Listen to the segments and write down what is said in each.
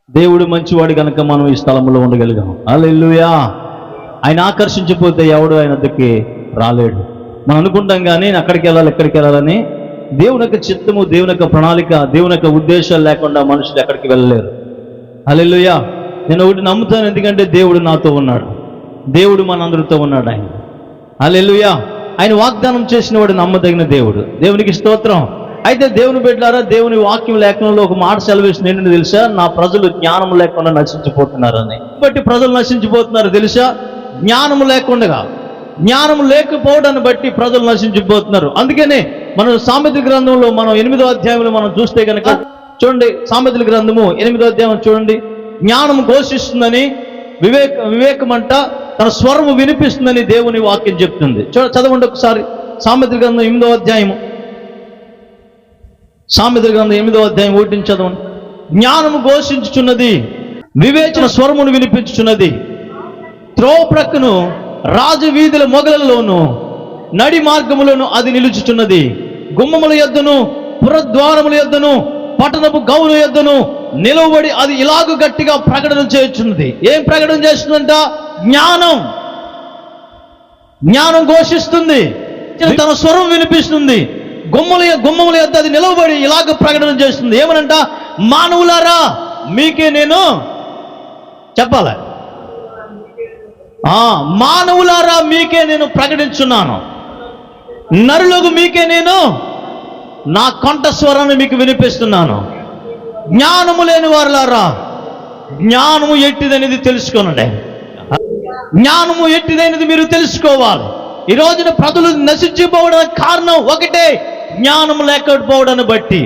దేవుడు మంచివాడు కనుక మనం ఈ స్థలంలో ఉండగలిగాం. హల్లెలూయా. ఆయన ఆకర్షించిపోతే ఎవడు ఆయన వద్దకి రాలేడు. మనం అనుకుంటాం కానీ అక్కడికి వెళ్ళాలి ఎక్కడికి వెళ్ళాలని. దేవుని యొక్క చిత్తము, దేవుని యొక్క ప్రణాళిక, దేవుని యొక్క ఉద్దేశాలు లేకుండా మనుషులు ఎక్కడికి వెళ్ళలేరు. హల్లెలూయా. నేను ఒకటి నమ్ముతాను, ఎందుకంటే దేవుడు నాతో ఉన్నాడు, దేవుడు మనందరితో ఉన్నాడు. ఆయన హల్లెలూయా. ఆయన వాగ్దానం చేసిన వాడు నమ్మదగిన దేవుడు. దేవునికి స్తోత్రం. అయితే దేవుని బిడ్డలారా, దేవుని వాక్యం లేఖనంలో ఒక మాట సెలవిస్తుంది. ఏంటంటే తెలుసా? నా ప్రజలు జ్ఞానం లేకుండా నశించిపోతున్నారని. బట్టి ప్రజలు నశించిపోతున్నారు తెలుసా? జ్ఞానం లేకుండా, జ్ఞానం లేకపోవడాన్ని బట్టి ప్రజలు నశించిపోతున్నారు. అందుకనే మనం సామెతల గ్రంథంలో మనం 8వ అధ్యాయంలో మనం చూస్తే కనుక చూడండి, సామెతల గ్రంథము 8వ అధ్యాయం చూడండి. జ్ఞానం ఘోషిస్తుందని, వివేకమంట తన స్వరము వినిపిస్తుందని దేవుని వాక్యం చెప్తుంది. చదవండి ఒకసారి సామెతల గ్రంథం 8వ అధ్యాయము. సామెతల గ్రంథం 8వ అధ్యాయం 1 చదవండి. జ్ఞానము ఘోషించుచున్నది, వివేచన స్వరమును వినిపించుచున్నది. త్రోవ ప్రక్కను రాజవీధుల మొగలలోను నడి మార్గములను అది నిలుచుచున్నది. గుమ్మముల యొద్దను పురద్వారముల యొద్దను పట్టణపు గౌల యొద్దను నిలవబడి అది ఇలాగ గట్టిగా ప్రకటన చేయుచున్నది. ఏం ప్రకటన చేస్తుందంట? జ్ఞానం. జ్ఞానం ఘోషిస్తుంది, తన స్వరం వినిపిస్తుంది. గుమ్మముల యొద్ద అది నిలవబడి ఇలాగ ప్రకటన చేస్తుంది. ఏమనంట? మానవులారా మీకే నేను చెప్పాలి, మానవులారా మీకే నేను ప్రకటించున్నాను, నరులకు మీకే నేను నా కంఠ స్వరాన్ని మీకు వినిపిస్తున్నాను. జ్ఞానము లేని వారులారా, జ్ఞానము ఎట్టిదనేది తెలుసుకోనండి. జ్ఞానము ఎట్టిదనేది మీరు తెలుసుకోవాలి. ఈ రోజున ప్రజలు నశించిపోవడానికి కారణం ఒకటే, జ్ఞానం లేకపోవడాన్ని బట్టి.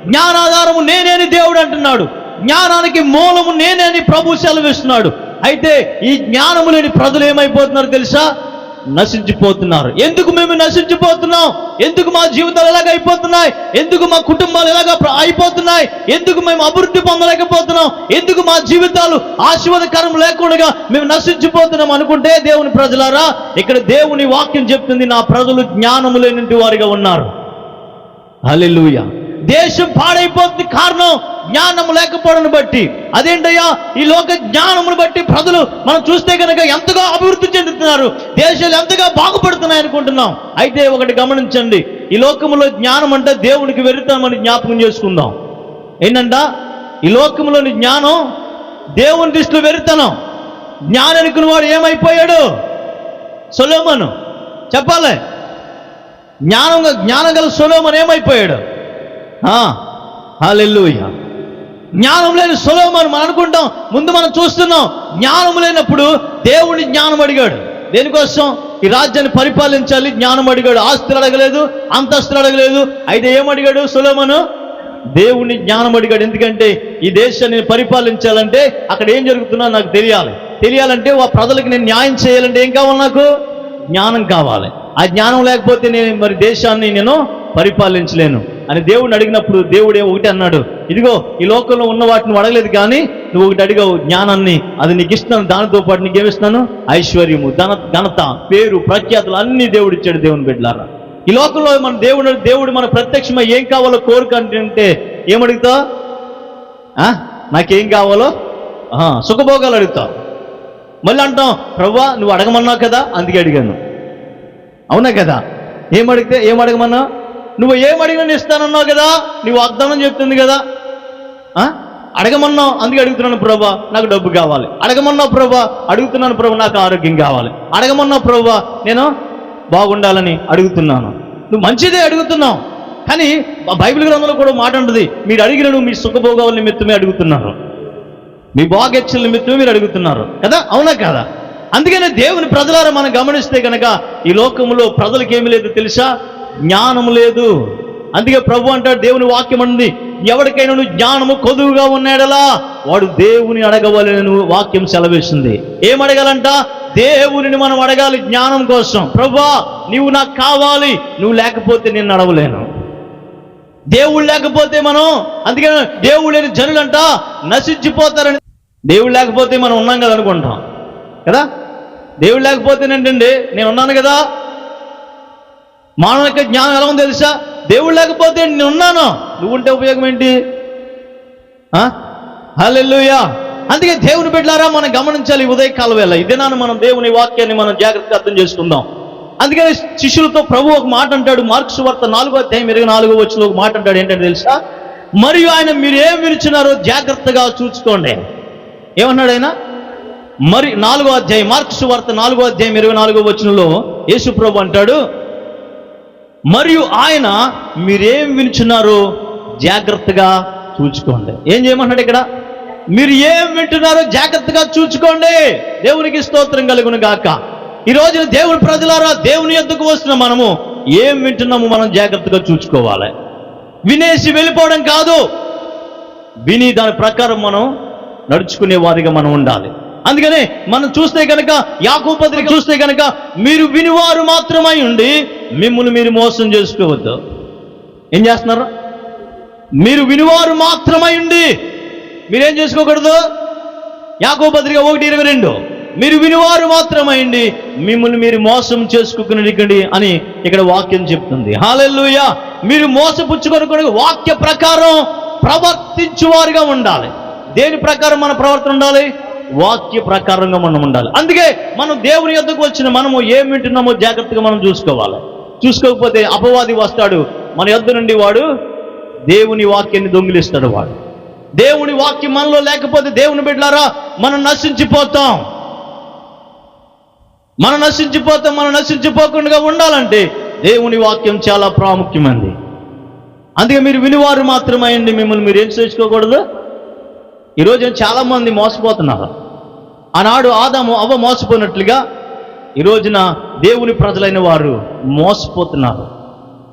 జ్ఞానాధారము నేనే అని దేవుడు అంటున్నాడు, జ్ఞానానికి మూలము నేనే అని ప్రభు సెలవిస్తున్నాడు. అయితే ఈ జ్ఞానము లేని ప్రజలు ఏమైపోతున్నారు తెలుసా? నశించిపోతున్నారు. ఎందుకు మేము నశించిపోతున్నాం? ఎందుకు మా జీవితాలు ఎలాగ అయిపోతున్నాయి? ఎందుకు మా కుటుంబాలు ఎలాగ అయిపోతున్నాయి? ఎందుకు మేము అభివృద్ధి పొందలేకపోతున్నాం? ఎందుకు మా జీవితాలు ఆశీర్వాదకరం లేకుండా మేము నశించిపోతున్నాం అనుకుంటే, దేవుని ప్రజలారా, ఇక్కడ దేవుని వాక్యం చెప్తుంది, నా ప్రజలు జ్ఞానము లేని వారిగా ఉన్నారు. హల్లెలూయా. దేశం పాడైపోతుంది కారణం జ్ఞానము లేకపోవడాన్ని బట్టి. అదేంటయ్యా? ఈ లోక జ్ఞానమును బట్టి ప్రజలు మనం చూస్తే కనుక ఎంతగా అభివృద్ధి చెందుతున్నారు, దేశాలు ఎంతగా బాగుపడుతున్నాయి అనుకుంటున్నాం. అయితే ఒకటి గమనించండి, ఈ లోకములో జ్ఞానం అంటే దేవునికి వెర్రితనమని జ్ఞాపకం చేసుకుందాం. ఏంటంట? ఈ లోకములోని జ్ఞానం దేవుని దృష్టిలో వెర్రితనం. జ్ఞానానికి వాడు ఏమైపోయాడు? సొలొమోను. చెప్పాలి, జ్ఞానం గల సొలొమోను ఏమైపోయాడు? హల్లెలూయా. జ్ఞానం లేని సొలొమోను మనం అనుకుంటాం, ముందు మనం చూస్తున్నాం. జ్ఞానం లేనప్పుడు దేవుని జ్ఞానం అడిగాడు. దేనికోసం? ఈ రాజ్యాన్ని పరిపాలించాలి. జ్ఞానం అడిగాడు. ఆస్తులు అడగలేదు, అంతస్తులు అడగలేదు. అయితే ఏమడిగాడు సొలొమోను? దేవుని జ్ఞానం అడిగాడు. ఎందుకంటే ఈ దేశాన్ని పరిపాలించాలంటే అక్కడ ఏం జరుగుతుందో నాకు తెలియాలంటే ఆ ప్రజలకు నేను న్యాయం చేయాలంటే ఏం కావాలి? నాకు జ్ఞానం కావాలి. ఆ జ్ఞానం లేకపోతే నేను మరి దేశాన్ని నేను పరిపాలించలేను అని దేవుడిని అడిగినప్పుడు దేవుడు ఒకటి అన్నాడు, ఇదిగో ఈ లోకంలో ఉన్న వాటిని నువ్వు అడగలేదు, కానీ నువ్వు ఒకటి అడిగావు, జ్ఞానాన్ని. అది నీకు ఇస్తున్నాను. దానితో పాటు నీకేమిస్తున్నాను? ఐశ్వర్యము, ఘనత, పేరు, ప్రఖ్యాతులు అన్ని దేవుడు ఇచ్చాడు. దేవుని బిడ్డలారా, ఈ లోకంలో మన దేవుడు మన ప్రత్యక్షమై ఏం కావాలో కోరిక అంటే ఏమడుగుతా? నాకేం కావాలో సుఖభోగాలు అడుగుతావు. మళ్ళీ అంటాం, ప్రభువా నువ్వు అడగమన్నావు కదా అందుకే అడిగాను. అవునా కదా? ఏమడగమన్నా? నువ్వు ఏమడిగినా నేను ఇస్తానన్నావు కదా, నీ వాగ్దానం చెప్తుంది కదా. అడగమన్నావు అందుకే అడుగుతున్నాను ప్రభువా, నాకు డబ్బు కావాలి. అడగమన్నావు ప్రభువా, అడుగుతున్నాను ప్రభువా, నాకు ఆరోగ్యం కావాలి. అడగమన్నావు ప్రభువా, నేను బాగుండాలని అడుగుతున్నాను. నువ్వు మంచిదే అడుగుతున్నావు, కానీ బైబిల్ గ్రంథంలో కూడా మాట ఉంటుంది, మీరు అడిగిన మీ సుఖభోగాల నిమిత్తమే అడుగుతున్నారు, మీ బాగెచ్చల నిమిత్తమే మీరు అడుగుతున్నారు కదా. అవునా కదా? అందుకనే దేవుని ప్రజలారా మనం గమనిస్తే కనుక ఈ లోకంలో ప్రజలకు ఏమి లేదు తెలుసా? జ్ఞానము లేదు. అందుకే ప్రభు అంటాడు, దేవుని వాక్యం అంది, ఎవరికైనా నువ్వు జ్ఞానము కొదువుగా ఉన్నాడలా వాడు దేవుని అడగవాలని వాక్యం సెలవిస్తుంది. ఏమడగాలంట? దేవుని మనం అడగాలి జ్ఞానం కోసం. ప్రభువా నీవు నాకు కావాలి, నువ్వు లేకపోతే నేను అడగలేను. దేవుడు లేకపోతే మనం, అందుకని దేవుడు లేని జనులంట నశించిపోతారని. దేవుడు లేకపోతే మనం ఉన్నాం కదా అనుకుంటాం కదా. దేవుడు లేకపోతేనేంటండి, నేను ఉన్నాను కదా. మానవ యొక్క జ్ఞానం ఎలా ఉందో తెలుసా? దేవుడు లేకపోతే నేను ఉన్నాను, నువ్వు ఉంటే ఉపయోగం ఏంటి? హల్లెలూయా. అందుకే దేవుని బిడ్డలారా, మనం గమనించాలి ఈ ఉదయకాల వేళ ఇదే మనం దేవుని వాక్యాన్ని మనం జాగ్రత్తగా అర్థం చేసుకుందాం. అందుకని శిష్యులతో ప్రభు ఒక మాట అంటాడు, మార్కు సువార్త 4:24 ఒక మాట అంటాడు. ఏంటంటే తెలుసా? మరియు ఆయన మీరు ఏం వినుచున్నారో జాగ్రత్తగా చూసుకోండి. ఏమన్నాడు ఆయన? మరి 4వ అధ్యాయం, మార్కు సువార్త 4:24 యేసు ప్రభు అంటాడు, మరియు ఆయన మీరేం వినుచున్నారో జాగ్రత్తగా చూసుకోండి. ఏం చేయమంటాడు ఇక్కడ? మీరు ఏం వింటున్నారో జాగ్రత్తగా చూసుకోండి. దేవునికి స్తోత్రం కలుగును గాక. ఈ రోజున దేవుని ప్రజలారా, దేవుని యొద్దకు వస్తున్న మనము ఏం వింటున్నాము మనం జాగ్రత్తగా చూసుకోవాలి. వినేసి వెళ్ళిపోవడం కాదు, విని దాని ప్రకారం మనం నడుచుకునే వారిగా మనం ఉండాలి. అందుకనే మనం చూస్తే కనుక యాకోబు పత్రిక చూస్తే కనుక, మీరు వినివారు మాత్రమై ఉండి మిమ్మల్ని మీరు మోసం చేసుకోవద్దు. ఏం చేస్తున్నారు? మీరు వినివారు మాత్రమై ఉండి మీరేం చేసుకోకూడదు? యాకోబు పత్రిక 1:22, మీరు వినివారు మాత్రమైంది మిమ్మల్ని మీరు మోసం చేసుకోకండి అని ఇక్కడ వాక్యం చెప్తుంది. హల్లెలూయా. మీరు మోసపుచ్చుకొనకుండా వాక్య ప్రకారం ప్రవర్తించువారుగా ఉండాలి. దేని ప్రకారం మన ప్రవర్తన ఉండాలి? వాక్య ప్రకారంగా మనం ఉండాలి. అందుకే మనం దేవుని యొద్దకు వచ్చిన మనము ఏం వింటున్నామో జాగ్రత్తగా మనం చూసుకోవాలి. చూసుకోకపోతే అపవాది వస్తాడు మన యొద్ద నుండి, వాడు దేవుని వాక్యాన్ని దొంగిలిస్తాడు. వాడు దేవుని వాక్యం మనలో లేకపోతే దేవుని బిడ్డలారా మనం నశించిపోతాం. మనం నశించిపోకుండా ఉండాలంటే దేవుని వాక్యం చాలా ప్రాముఖ్యమైనది. అందుకే మీరు వినివారు మాత్రమైంది మిమ్మల్ని మీరు ఏం చేసుకోకూడదు. ఈరోజు చాలా మంది మోసపోతున్నారు. ఆనాడు ఆదాము అవ్వ మోసపోయినట్లుగా ఈ రోజున దేవుని ప్రజలైన వారు మోసపోతున్నారు.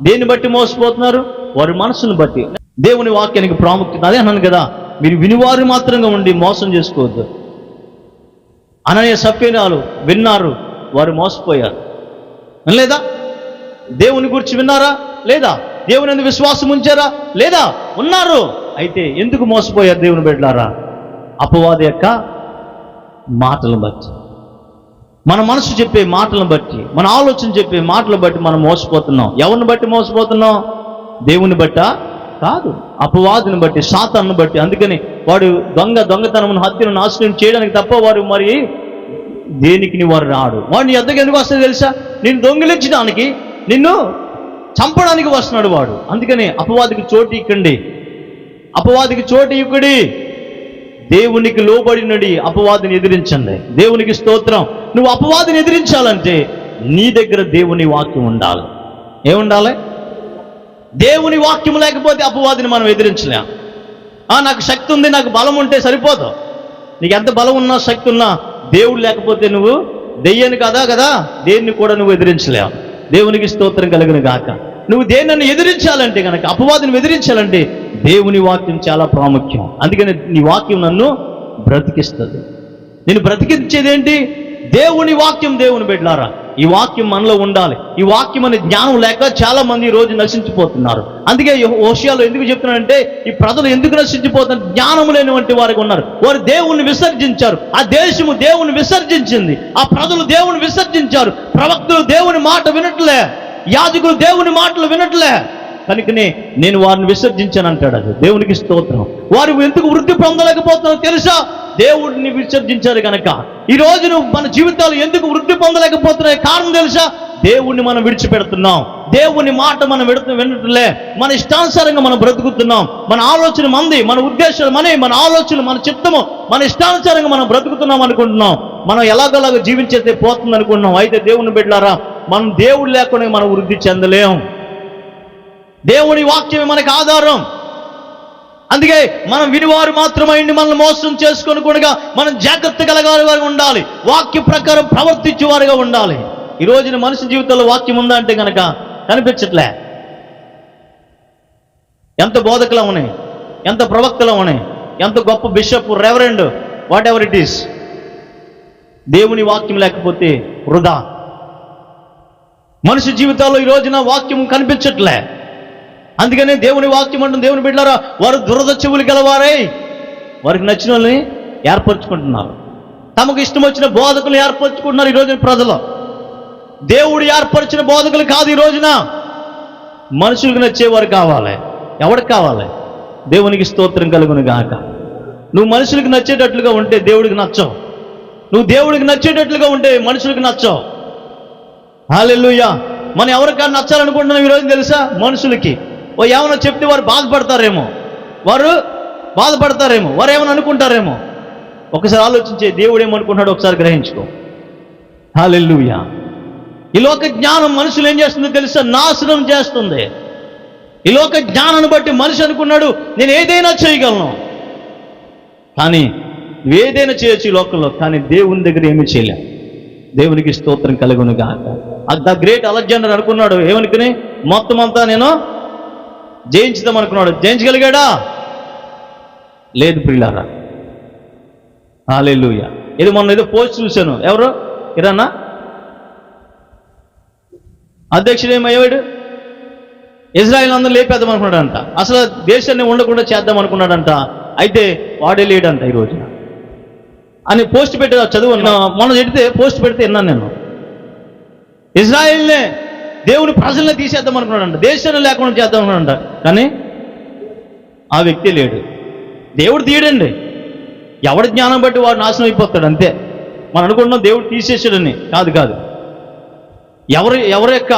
దేన్ని బట్టి మోసపోతున్నారు? వారి మనసును బట్టి. దేవుని వాక్యానికి ప్రాముఖ్యత అదే అన్నాను కదా, మీరు వినివారు మాత్రంగా ఉండి మోసం చేసుకోవద్దు. అననీయ సఫీరాలు విన్నారు, వారు మోసపోయారు. లేదా? దేవుని గురించి విన్నారా? లేదా? దేవుని ఎందుకు విశ్వాసం ఉంచారా? లేదా? ఉన్నారు. అయితే ఎందుకు మోసపోయారు దేవుని బిడ్డలారా? అపవాది యొక్క మాటలను బట్టి, మన మనసు చెప్పే మాటలను బట్టి, మన ఆలోచన చెప్పే మాటలను బట్టి మనం మోసపోతున్నాం. ఎవరిని బట్టి మోసపోతున్నాం? దేవుని బట్ట కాదు, అపవాదిని బట్టి, సాతాను బట్టి. అందుకని వాడు దొంగతనమును, హత్యను, నాశనం చేయడానికి తప్ప వారు మరి దేనికి వారు రాడు. వాడిని ఎద్దకు ఎందుకు వస్తుంది తెలుసా? నిన్ను దొంగిలించడానికి, నిన్ను చంపడానికి వస్తున్నాడు వాడు. అందుకని అపవాదికి చోటు ఇక్కండి, అపవాదికి చోటు ఇక్కడి. దేవునికి లోబడినడి అపవాదిని ఎదిరించండి. దేవునికి స్తోత్రం. నువ్వు అపవాదిని ఎదిరించాలంటే నీ దగ్గర దేవుని వాక్యం ఉండాలి. ఏముండాలి? దేవుని వాక్యం లేకపోతే అపవాదిని మనం ఎదిరించలేం. నాకు శక్తి ఉంది, నాకు బలం ఉంటే సరిపోదు. నీకు ఎంత బలం ఉన్నా, శక్తి ఉన్నా, దేవుడు లేకపోతే నువ్వు దెయ్యాన్ని కదా దేన్ని కూడా నువ్వు ఎదిరించలేవు. దేవునికి స్తోత్రం కలుగును గాక. నువ్వు దేన్నನ್ನು ఎదిరించాలంటే కనుక, అపవాదిని ఎదిరించాలంటే దేవుని వాక్యం చాలా ప్రాముఖ్యం. అందుకని నీ వాక్యం నన్ను బ్రతికిస్తుంది. నేను బ్రతికించేదేంటి? దేవుని వాక్యం. దేవుని బిడ్డలారా, ఈ వాక్యం మనలో ఉండాలి. ఈ వాక్యం అనే జ్ఞానం లేక చాలా మంది ఈ రోజు నశించిపోతున్నారు. అందుకే హోషేయలో ఎందుకు చెప్తున్నానంటే, ఈ ప్రజలు ఎందుకు నశించిపోతున్నారు? జ్ఞానం లేనివంటి వారికి ఉన్నారు. వారు దేవుణ్ణి విసర్జించారు. ఆ దేశము దేవుని విసర్జించింది. ఆ ప్రజలు దేవుని విసర్జించారు. ప్రవక్తలు దేవుని మాట వినట్లే, యాజకులు దేవుని మాటలు వినట్లే. కనుకనే నేను వారిని విసర్జించాను అంటాడు. అది దేవునికి స్తోత్రం. వారు ఎందుకు వృద్ధి పొందలేకపోతున్నారో తెలుసా? దేవుడిని విసర్జించారు కనుక. ఈ రోజు నువ్వు మన జీవితాలు ఎందుకు వృద్ధి పొందలేకపోతున్నాయి? కారణం తెలుసా? దేవుణ్ణి మనం విడిచిపెడుతున్నాం. దేవుని మాట మనం వినట్లే. మన ఇష్టానుసారంగా మనం బ్రతుకుతున్నాం. మన ఆలోచన మంది, మన ఉద్దేశాలు మన ఆలోచనలు, మన చిత్తము, మన ఇష్టానుసారంగా మనం బ్రతుకుతున్నాం అనుకుంటున్నాం. మనం ఎలాగోలాగా జీవించేస్తే పోతుంది అనుకుంటున్నాం. అయితే దేవుని బిడ్డలారా, మనం దేవుడు లేకుండా మనం వృద్ధి చెందలేం. దేవుని వాక్యమే మనకు ఆధారం. అందుకే మనం వినివారు మాత్రమైంది మనల్ని మోసం చేసుకొనకుండా మనం జాగ్రత్త కలగాలి ఉండాలి. వాక్య ప్రకారం ప్రవర్తించేవారుగా ఉండాలి. ఈ రోజున మనిషి జీవితంలో వాక్యం ఉందా అంటే కనుక కనిపించట్లే. ఎంత బోధకులు ఉన్నాయి, ఎంత ప్రవక్తలు ఉన్నాయి, ఎంత గొప్ప bishop, reverend, what ever it is, దేవుని వాక్యం లేకపోతే వృధా. మనిషి జీవితాల్లో ఈ రోజున వాక్యం కనిపించట్లే. అందుకనే దేవుని వాక్యం అంటుంది, దేవుని బిడ్డలారా, వారు దురద చెవులు గలవారై వారికి నచ్చిన వాళ్ళని ఏర్పరచుకుంటున్నారు. తమకు ఇష్టం వచ్చిన బోధకులు ఏర్పరచుకుంటున్నారు. ఈ రోజున ప్రజలు దేవుడు ఏర్పరిచిన బోధకులు కాదు. ఈ రోజున మనుషులకు నచ్చేవారు కావాలి. ఎవరికి కావాలి? దేవునికి స్తోత్రం కలుగును గాక. నువ్వు మనుషులకు నచ్చేటట్లుగా ఉంటే దేవుడికి నచ్చవు. నువ్వు దేవుడికి నచ్చేటట్లుగా ఉంటే మనుషులకు నచ్చవు. హల్లెలూయా. మనం ఎవరికైనా నచ్చాలనుకుంటున్నాం ఈరోజు తెలుసా? మనుషులకి ఏమైనా చెప్తే వారు బాధపడతారేమో, వారు ఏమైనా అనుకుంటారేమో. ఒకసారి ఆలోచించే, దేవుడు ఏమనుకుంటున్నాడో ఒకసారి గ్రహించుకో. హల్లెలూయా. ఈ లోక జ్ఞానం మనుషులు ఏం చేస్తుందో తెలుసా? నాశనం చేస్తుంది. ఈ లోక జ్ఞానాన్ని బట్టి మనిషి అనుకున్నాడు నేను ఏదైనా చేయగలను. కానీ నువ్వేదైనా చేయొచ్చు ఈ లోకంలో, కానీ దేవుని దగ్గర ఏమీ చేయలేం. దేవునికి స్తోత్రం కలుగునుగా. ద గ్రేట్ అలెగ్జాండర్ అనుకున్నాడు ఏమనుకుని, మొత్తం అంతా నేను జయించుదాం అనుకున్నాడు. జయించగలిగాడా? లేదు ప్రియులారా. హల్లెలూయా. ఇది మొన్న ఏదో పోస్ట్ చూశాను. ఎవరు ఇరానా అధ్యక్షుడు ఏమయ్యాడు? ఇజ్రాయెల్ అందరూ లేపేద్దాం అనుకున్నాడంట. అసలు దేశాన్ని ఉండకుండా చేద్దాం అనుకున్నాడంట. అయితే వాడే లేడంట ఈ రోజున అని పోస్ట్ పెట్టి చదువు మొన్న చెడితే పోస్ట్ పెడితే విన్నాను నేను. ఇజ్రాయెల్నే దేవుని ప్రజల్ని తీసేద్దాం అనుకున్నాడంట, దేశాన్ని లేకుండా చేద్దాం అనుకున్నాడంట. కానీ ఆ వ్యక్తి లేడు. దేవుడు తీయడండి. ఎవడి జ్ఞానం బట్టి వాడు నాశనం అయిపోతాడు అంతే. మనం అనుకుంటున్నాం దేవుడు తీసేసాడని. కాదు. ఎవరి యొక్క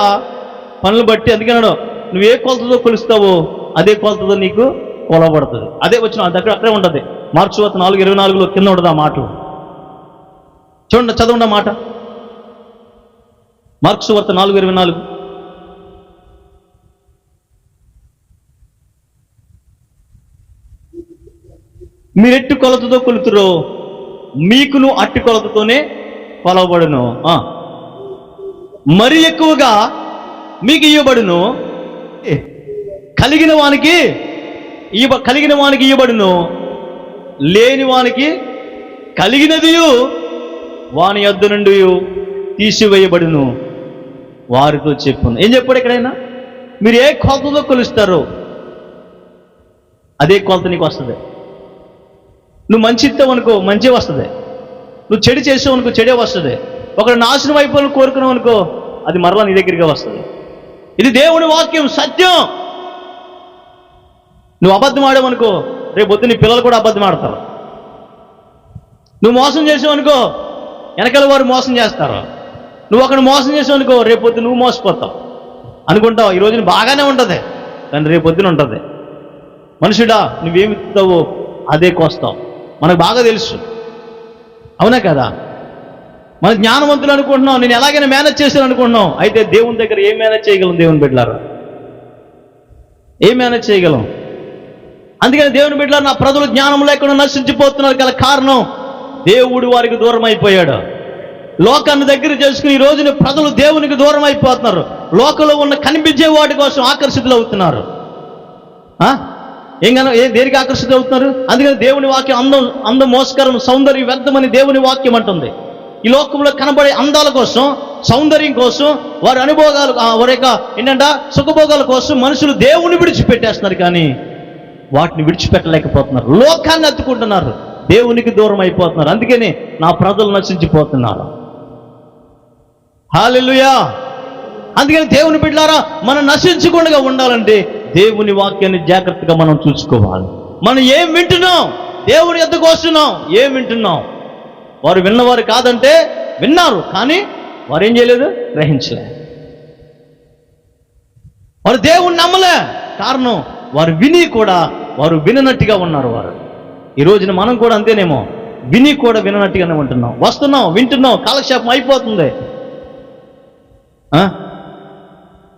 పనులు బట్టి. అందుకన్నాడు నువ్వు ఏ కొలతతో కొలుస్తావో అదే కొలతతో నీకు కొలబడుతుంది. అదే వచ్చిన అక్కడే ఉంటుంది. మార్క్స్ సువార్త 4:24 కింద ఉంటుంది ఆ మాటలు. చూడండి, చదవండి ఆ మాట. మార్క్స్ సువార్త 4:24. మీరెట్టు కొలతతో కొలుతురో మీకును అట్టి కొలతతోనే కొలవబడును. మరి ఎక్కువగా మీకు ఇవ్వబడును. కలిగిన వానికి ఇవ్వబడును, లేని వానికి కలిగినది వాని యొద్ద నుండి తీసివేయబడును. వారితో చెప్పును. ఏం చెప్పాడు ఎక్కడైనా? మీరు ఏ కొలతతో కొలుస్తారో అదే కొలత నీకు వస్తుంది. నువ్వు మంచి ఇస్తావు అనుకో మంచి వస్తుంది. నువ్వు చెడు చేసావు అనుకో చెడే వస్తుంది. ఒకడు నాశనం అయిపోవాలని కోరుకున్నావు అనుకో అది మరలా నీ దగ్గరికి వస్తుంది. ఇది దేవుని వాక్యం, సత్యం. నువ్వు అబద్ధం ఆడావనుకో రేపు పొద్దు నీ పిల్లలు కూడా అబద్ధం ఆడతారు. నువ్వు మోసం చేసావు అనుకో వెనకాల వారు మోసం చేస్తారు. నువ్వు ఒకడు మోసం చేసావు అనుకో రేపు పొద్దు నువ్వు మోసపోతావు. అనుకుంటావు ఈ రోజున బాగానే ఉంటుంది, కానీ రేపు పొద్దున ఉంటుంది. మనుషుడా నువ్వేమి ఇస్తావో అదే కోస్తావు. మనకు బాగా తెలుసు, అవునా కదా? మన జ్ఞానవంతులు అనుకుంటున్నాం, నేను ఎలాగైనా మేనేజ్ చేశాను అనుకుంటున్నాం. అయితే దేవుని దగ్గర ఏం మేనేజ్ చేయగలం? దేవుని బిడ్డలారా ఏం మేనేజ్ చేయగలం? అందుకని దేవుని బిడ్డలారా, నా ప్రజలు జ్ఞానం లేకుండా నశించిపోతున్నారు గల కారణం దేవుడు వారికి దూరం అయిపోయాడు. లోకాన్ని దగ్గర చేసుకుని ఈ రోజున ప్రజలు దేవునికి దూరం అయిపోతున్నారు. లోకంలో ఉన్న కనిపించే వాటి కోసం ఆకర్షితులు అవుతున్నారు. దేనికి ఆకర్షితులు అవుతున్నారు? అందుకని దేవుని వాక్యం అందం మోసకరం, సౌందర్యం వ్యర్థమని దేవుని వాక్యం అంటుంది. ఈ లోకంలో కనబడే అందాల కోసం, సౌందర్యం కోసం, వారి అనుభోగాలు, వారి యొక్క ఏంటంటే సుఖభోగాల కోసం మనుషులు దేవుని విడిచిపెట్టేస్తున్నారు, కానీ వాటిని విడిచిపెట్టలేకపోతున్నారు. లోకాన్ని అత్తుకుంటున్నారు, దేవునికి దూరం అయిపోతున్నారు. అందుకని నా ప్రజలు నశించిపోతున్నారు. హల్లెలూయా. అందుకని దేవుని బిడ్డలారా, మనం నశించకుండా ఉండాలంటే దేవుని వాక్యాన్ని జాగ్రత్తగా మనం చూసుకోవాలి. మనం ఏం వింటున్నాం? దేవుని యొద్దకు వస్తున్నాం, ఏం వింటున్నాం? వారు విన్నవారు కాదంటే విన్నారు, కానీ వారు ఏం చేయలేదు, గ్రహించలే. వారు దేవుణ్ణి నమ్మలే. కారణం వారు విని కూడా వారు విననట్టుగా ఉన్నారు. వారు ఈ రోజున మనం కూడా అంతేనేమో, విని కూడా విననట్టుగానే ఉంటున్నాం. వస్తున్నాం, వింటున్నాం, కాలక్షేపం అయిపోతుంది.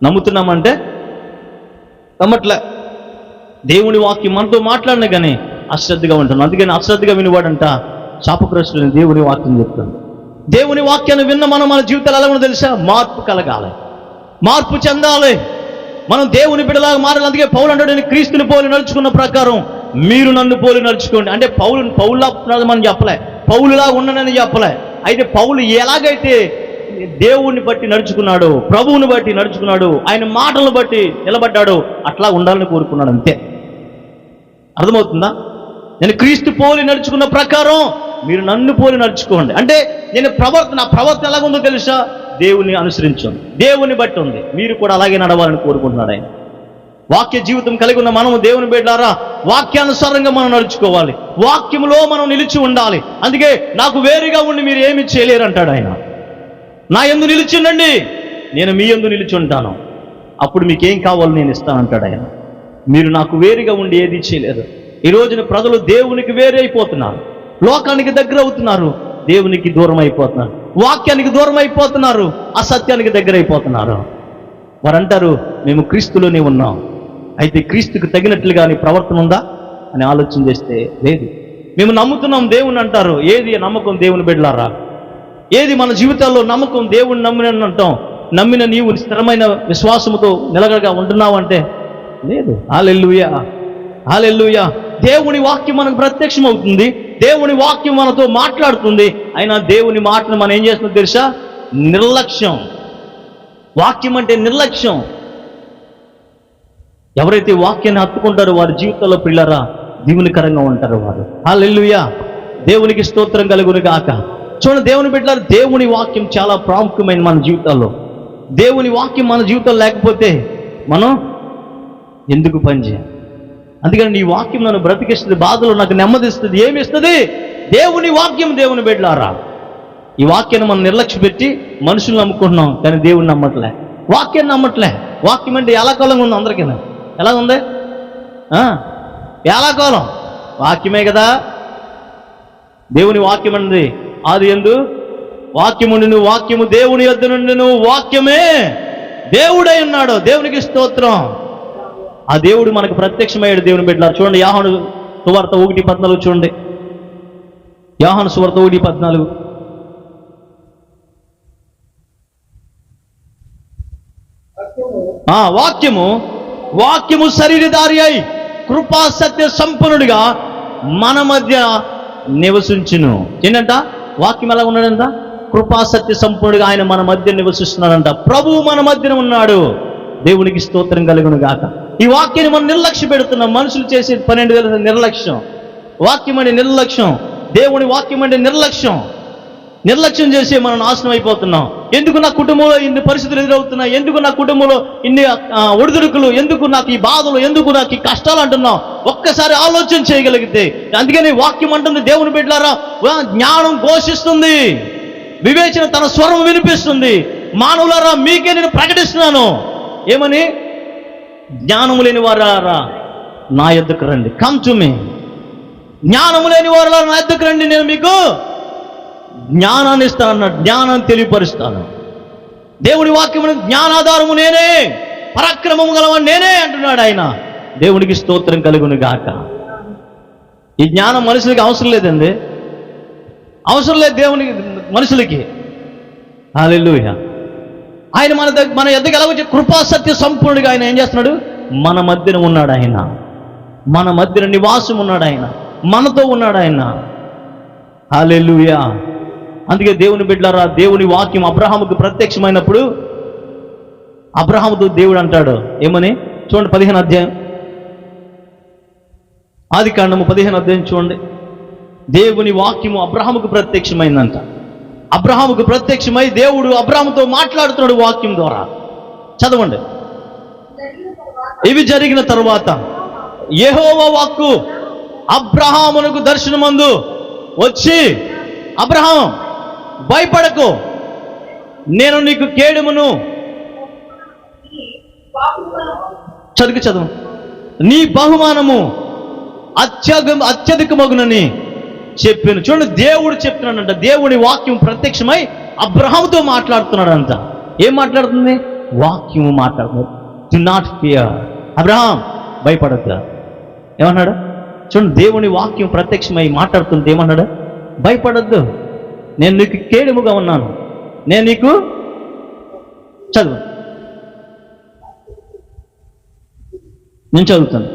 నమ్ముతున్నామంటే నమ్మట్లే. దేవుని వాక్యం మనతో మాట్లాడినా కానీ అశ్రద్ధగా ఉంటున్నాం. అందుకని అశ్రద్ధగా వినివాడంట శాపగ్రస్తులని దేవుని వాక్యం చెప్తుంది. దేవుని వాక్యాన్ని విన్న మన జీవితాలు ఎలా ఉందో తెలుసా? మార్పు కలగాలి, మార్పు చెందాలి. మనం దేవుని బిడ్డలాగా మారాలి. అందుకే పౌలు అంటాడు, నేను క్రీస్తుని పోలి నడుచుకున్న ప్రకారం మీరు నన్ను పోలి నడుచుకోండి. అంటే పౌలులా మనం చెప్పలే, పౌలులా ఉండనని చెప్పలే. అయితే పౌలు ఎలాగైతే దేవుణ్ణి బట్టి నడుచుకున్నాడు, ప్రభువుని బట్టి నడుచుకున్నాడు, ఆయన మాటలను బట్టి నిలబడ్డాడు, అట్లా ఉండాలని కోరుకున్నాడు. అంతే. అర్థమవుతుందా? నేను క్రీస్తు పోలి నడుచుకున్న ప్రకారం మీరు నన్ను పోలి నడుచుకోండి. అంటే నా ప్రవర్తన ఎలాగుందో తెలుసా? దేవుని అనుసరించండి, దేవుని బట్టి ఉంది. మీరు కూడా అలాగే నడవాలని కోరుకుంటున్నాడు ఆయన. వాక్య జీవితం కలిగి ఉన్న మనము దేవుని బిడ్డలారా వాక్యానుసారంగా మనం నడుచుకోవాలి, వాక్యములో మనం నిలిచి ఉండాలి. అందుకే నాకు వేరుగా ఉండి మీరు ఏమి చేయలేరు అంటాడు ఆయన. నా యందు నిలిచి ఉండండి, నేను మీ యందు నిలిచి ఉంటాను, అప్పుడు మీకేం కావాలో నేను ఇస్తానంటాడు ఆయన. మీరు నాకు వేరుగా ఉండి ఏది చేయలేరు. ఈ రోజున ప్రజలు దేవునికి వేరే అయిపోతున్నారు, లోకానికి దగ్గర అవుతున్నారు, దేవునికి దూరం అయిపోతున్నారు, వాక్యానికి దూరం అయిపోతున్నారు, అసత్యానికి దగ్గర అయిపోతున్నారు. వారంటారు మేము క్రీస్తులోనే ఉన్నాం. అయితే క్రీస్తుకు తగినట్లుగా నీ ప్రవర్తన ఉందా అని ఆలోచన చేస్తే లేదు. మేము నమ్ముతున్నాం దేవుని అంటారు. ఏది నమ్మకం దేవుని బిడ్డలారా? ఏది మన జీవితాల్లో నమ్మకం? దేవుని నమ్మిన అంటాం, నమ్మిన నీవు స్థిరమైన విశ్వాసముతో నిలకడగా ఉంటున్నావు అంటే లేదు. హల్లెలూయా, హల్లెలూయా. దేవుని వాక్యం మనకు ప్రత్యక్షం అవుతుంది, దేవుని వాక్యం మనతో మాట్లాడుతుంది. అయినా దేవుని మాటను మనం ఏం చేస్తున్నాం తెలుసా? నిర్లక్ష్యం. వాక్యం అంటే నిర్లక్ష్యం. ఎవరైతే వాక్యాన్ని హత్తుకుంటారో వారి జీవితంలో పిల్లరా దీవునికరంగా ఉంటారు వారు. హల్లెలూయా, దేవునికి స్తోత్రం కలుగును గాక. చూడండి దేవుని బిడ్డలారా, దేవుని వాక్యం చాలా ప్రాముఖ్యమైన మన జీవితాల్లో. దేవుని వాక్యం మన జీవితంలో లేకపోతే మనం ఎందుకు పనిచేయాలి? అందుకని నీ వాక్యం నన్ను బ్రతికిస్తుంది, బాధలో నాకు నెమ్మదిస్తుంది. ఏమి ఇస్తుంది? దేవుని వాక్యం. దేవుని బిడ్డలారా, ఈ వాక్యాన్ని మనం నిర్లక్ష్య పెట్టి మనుషులు నమ్ముకుంటున్నాం, కానీ దేవుని నమ్మట్లే, వాక్యాన్ని నమ్మట్లే. వాక్యం అంటే ఎలాకాలంగా ఉంది అందరికీ. ఎలా ఉంది? ఎలాకాలం వాక్యమే కదా. దేవుని వాక్యం అన్నది ఆది యందు వాక్యము నుండి, వాక్యము దేవుని యొద్ద నుండి, వాక్యమే దేవుడై ఉన్నాడు. దేవునికి స్తోత్రం. ఆ దేవుడు మనకు ప్రత్యక్షమయ్యాడు. దేవుని బిడ్డలారా చూడండి, యోహాను సువార్త 1:14 చూడండి. యోహాను సువార్త 1:14. వాక్యము శరీరధారి అయి కృపా సత్య సంపన్నుడిగా మన మధ్య నివసించును. ఏంటంట? వాక్యం ఎలా ఉన్నాడంట? కృపా సత్య సంపన్నుడిగా ఆయన మన మధ్య నివసిస్తున్నాడంట. ప్రభువు మన మధ్యన ఉన్నాడు. దేవునికి స్తోత్రం కలుగును గాక. ఈ వాక్యాన్ని మనం నిర్లక్ష్య పెడుతున్నాం. మనుషులు చేసే 12 నిర్లక్ష్యం. వాక్యం అంటే నిర్లక్ష్యం, దేవుని వాక్యం అంటే నిర్లక్ష్యం. నిర్లక్ష్యం చేసి మనం నాశనం అయిపోతున్నాం. ఎందుకు నా కుటుంబంలో ఇన్ని పరిస్థితులు ఎదురవుతున్నాయి, ఎందుకు నా కుటుంబంలో ఇన్ని ఒడిదుడుకులు, ఎందుకు నాకు ఈ బాధలు, ఎందుకు నాకు ఈ కష్టాలు అంటున్నాం? ఒక్కసారి ఆలోచన చేయగలిగితే. అందుకని వాక్యం అంటుంది దేవుని బిడ్డలారా, జ్ఞానం ఘోషిస్తుంది, వివేచన తన స్వరం వినిపిస్తుంది. మానవులారా మీకే నేను ప్రకటిస్తున్నాను. ఏమని? జ్ఞానము లేని వారారా నా యొద్దకు రండి. Come to me. జ్ఞానము లేని వారారా నా యొద్దకు రండి, నేను మీకు జ్ఞానాన్ని ఇస్తానన్నాడు. జ్ఞానాన్ని తెలియపరుస్తాను. దేవుని వాక్యము జ్ఞానాధారము నేనే, పరాక్రమము గలవాడు నేనే అంటున్నాడు ఆయన. దేవునికి స్తోత్రం కలుగును గాక. ఈ జ్ఞానం మనుషులకి అవసరం లేదండి, అవసరం లేదు దేవునికి, మనుషులకి. హల్లెలూయా. ఆయన మన ఎద్దకు ఎలా వచ్చి కృపా సత్య సంపూర్ణుడిగా ఆయన ఏం చేస్తున్నాడు? మన మధ్యన ఉన్నాడు ఆయన, మన మధ్యన నివాసం ఉన్నాడు ఆయన, మనతో ఉన్నాడు ఆయన. హల్లెలూయా. అందుకే దేవుని బిడ్డలారా, దేవుని వాక్యం అబ్రహాముకు ప్రత్యక్షమైనప్పుడు అబ్రహాముతో దేవుడు అంటాడు ఏమని? చూడండి 15వ అధ్యాయం, ఆదికాండము 15వ అధ్యాయం చూడండి. దేవుని వాక్యము అబ్రహాముకు ప్రత్యక్షమైందంట. అబ్రహాముకు ప్రత్యక్షమై దేవుడు అబ్రహాముతో మాట్లాడుతున్నాడు వాక్యం ద్వారా. చదవండి. ఇవి జరిగిన తరువాత యెహోవా వాక్కు అబ్రహామునకు దర్శనమందు వచ్చి, అబ్రహాం భయపడకు, నేను నీకు కేడుమును, చదువు నీ బహుమానము అత్యధికమగునని చెప్పాను. చూడండి, దేవుడు చెప్తున్నాడంట. దేవుని వాక్యం ప్రత్యక్షమై అబ్రహాముతో మాట్లాడుతున్నాడంట. ఏం మాట్లాడుతుంది? వాక్యము మాట్లాడుతుంది. డు నాట్ ఫియర్, అబ్రహాం భయపడద్దు. ఏమన్నాడు? చూడండి, దేవుని వాక్యం ప్రత్యక్షమై మాట్లాడుతుంటే ఏమన్నాడు? భయపడద్దు, నేను నీకు కేడుముగా ఉన్నాను, నేను నీకు, చదువు, నేను చదువుతాను.